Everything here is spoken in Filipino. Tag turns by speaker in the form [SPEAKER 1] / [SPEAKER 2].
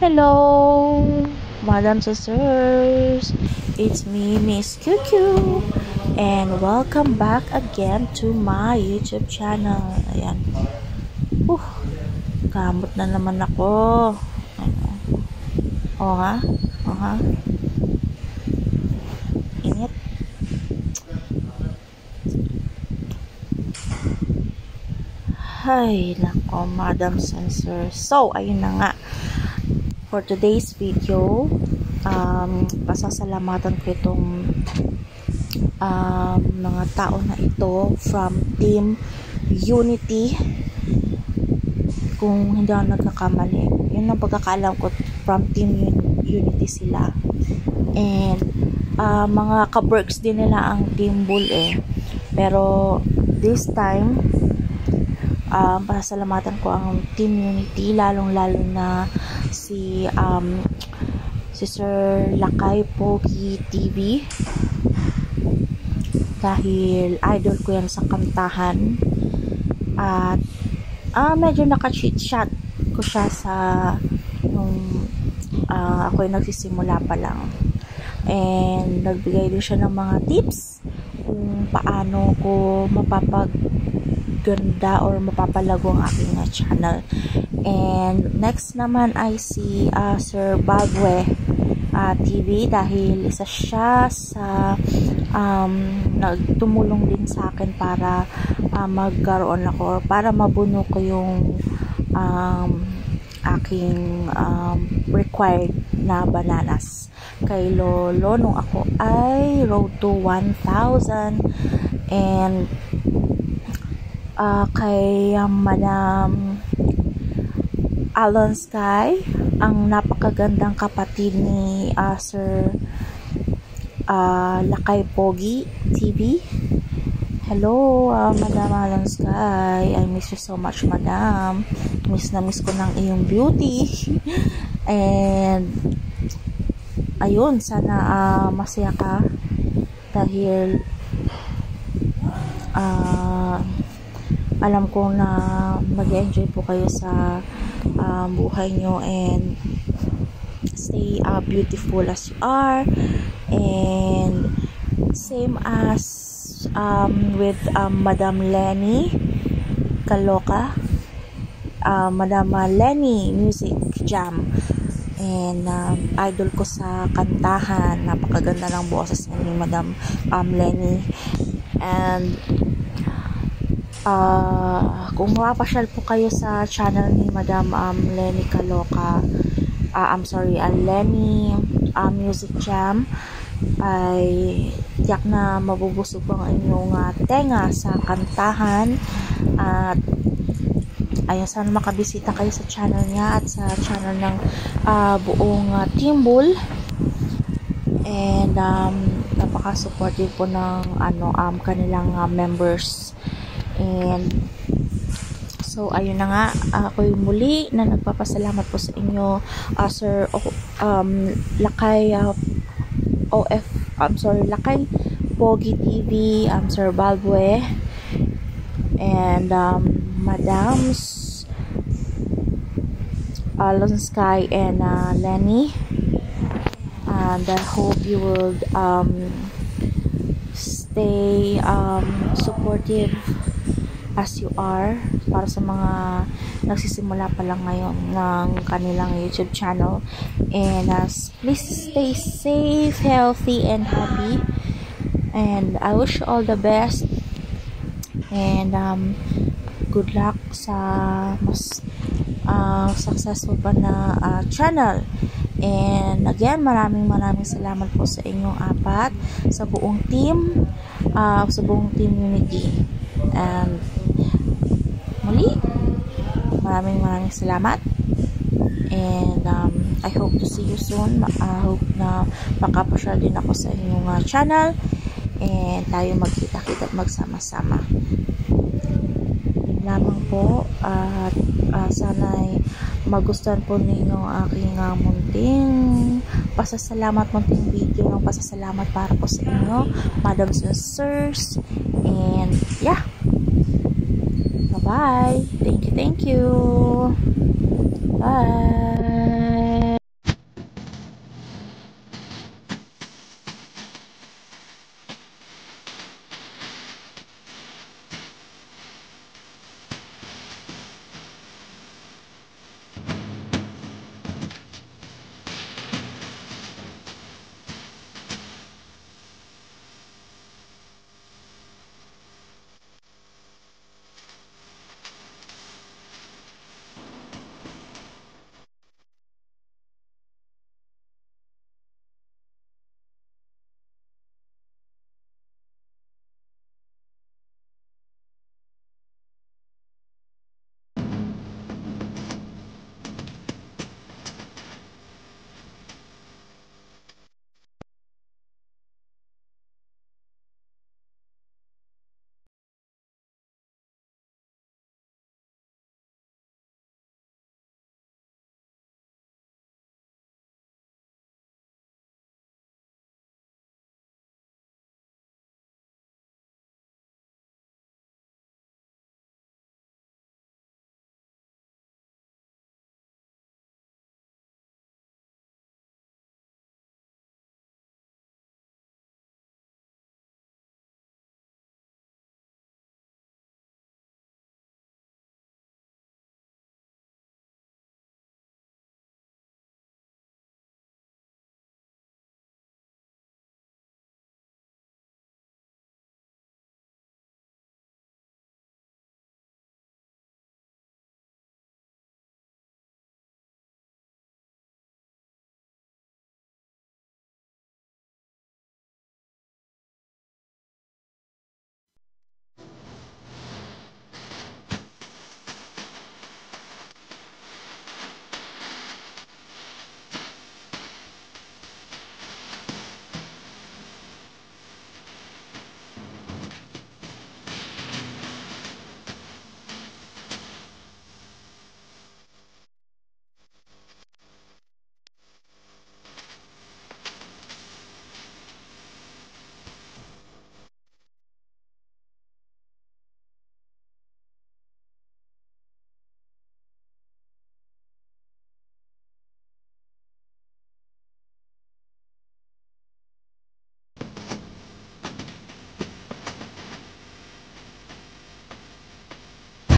[SPEAKER 1] Hello, Madam Sisters. It's me, Miss QQ, and welcome back again to my YouTube channel. Ayan. Kamot na naman ako. Oo nga. Init. Ay, nako, Madam Sisters. So, ayun na nga. For today's video, pasasalamatan ko itong mga tao na ito from Team Unity. Kung hindi ako nagkakamali, yun ang pagkakaalam ko, from Team Unity sila. And mga ka-works din nila ang Team Bull Pero this time, pasasalamatan ko ang Team Unity, lalong-lalo na si Sir Lakay Pogi TV, dahil idol ko yan sa kantahan. At medyo naka-cheat shot ko siya sa nung ako yung nagsisimula pa lang, and nagbigay din siya ng mga tips kung paano ko mapapaganda or mapapalago ang aking channel. And next naman ay si Sir Balbwe TV, dahil isa siya sa nagtumulong din sa akin para magkaroon ako, para mabuno ko yung aking required na bananas kay Lolo nung ako ay road to 1,000. And kay Madam Alon Sky, ang napakagandang kapatid ni Sir Lakay Pogi TV. Hello, Madam Alon Sky. I miss you so much, Madam. Miss na miss ko ng iyong beauty. And ayun, sana masaya ka, dahil alam ko na mag-enjoy po kayo sa buhay nyo, and stay beautiful as you are. And same as with Madam Lenny Kaloka, Madam Lenny Music Jam, and idol ko sa kantahan. Napakaganda ng boses ni Madam Lenny. And kung mapapasyal po kayo sa channel ni Madam Lenny Kaloka, Lenny Music Jam, ay tiyak na mabubusog po ang inyong tenga sa kantahan. At ayun, sana makabisita kayo sa channel niya at sa channel ng buong Team Bull. And napaka-supportive po ng kanilang members. And so ayun na nga, ako'y muli na nagpapasalamat po sa inyo, Sir Lakay Lakay Pogi TV, Sir Balbwe, and Madams Alon Sky and Lenny. And I hope you will stay supportive as you are, para sa mga nagsisimula pa lang ngayon ng kanilang YouTube channel. And please stay safe, healthy, and happy. And I wish you all the best. And good luck sa mas successful pa na channel. And again, maraming salamat po sa inyong apat, sa buong team, sa buong Team Unity. And muli, maraming salamat. And I hope to see you soon. I hope na makapasyal din ako sa inyong channel, and tayo magkita-kita at magsama-sama. Yun lamang po. At sana'y magustuhan po ninyo aking munting video ng pasasalamat para po sa inyo, Madam Sisters. And yeah, bye. Thank you. Bye.